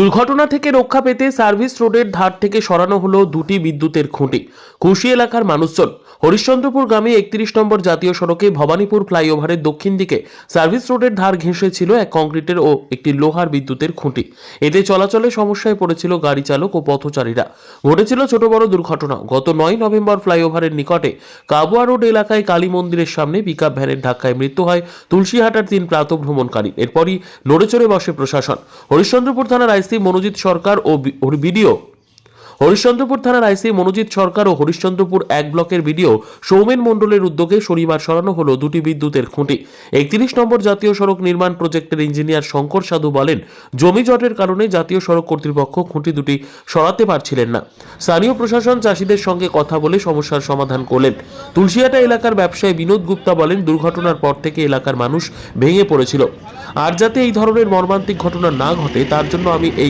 দুর্ঘটনা থেকে রক্ষা পেতে সার্ভিস রোডের ধার থেকে সরানো হলো দুটি বিদ্যুতের খুঁটি। খুশি এলাকার মানুষজন। হরিশ্চন্দ্রপুর গ্রামে 31 নম্বর জাতীয় সড়কে ভবানীপুর ফ্লাইওভারের দক্ষিণ দিকে সার্ভিস রোডের ধার ঘেঁষে ছিল এক কংক্রিটের ও একটি লোহার বিদ্যুতের খুঁটি। এতে চলাচলে সমস্যায় পড়েছিল গাড়ি চালক ও পথচারীরা। ঘটেছিল ছোট বড় দুর্ঘটনা। গত 9 নভেম্বর ফ্লাইওভারের নিকটে কাবুয়া রোড এলাকায় কালী মন্দিরের সামনে পিকআপ ভ্যানের ধাক্কায় মৃত্যু হয় তুলসীহাটার 3 প্রাতঃভ্রমণকারী। এরপরই নড়েচড়ে বসে প্রশাসন। হরিশ্চন্দ্রপুর থানার আইসি মনোজিৎ সরকার ও হরিশ্চন্দ্রপুর 1 ব্লকের বিডিও সৌমেন মণ্ডলের উদ্যোগে শনিবার সরানো হলো দুটি বিদ্যুতের খুঁটি। 31 নম্বর জাতীয় সড়ক নির্মাণ প্রজেক্টের ইঞ্জিনিয়ার শঙ্কর সাধু বলেন, জমি জটের কারণে জাতীয় সড়ক কর্তৃপক্ষ খুঁটি দুটি সরাতে পারছিলেন না। স্থানীয় প্রশাসন চাষিদের সঙ্গে কথা বলে সমস্যার সমাধান করলেন। তুলসীহাটা এলাকার ব্যবসায়ী বিনোদ গুপ্তা বলেন, দুর্ঘটনার পর থেকে এলাকার মানুষ ভেঙে পড়েছিল। আর যাতে এই ধরনের মর্মান্তিক ঘটনা না ঘটে তার জন্য আমি এই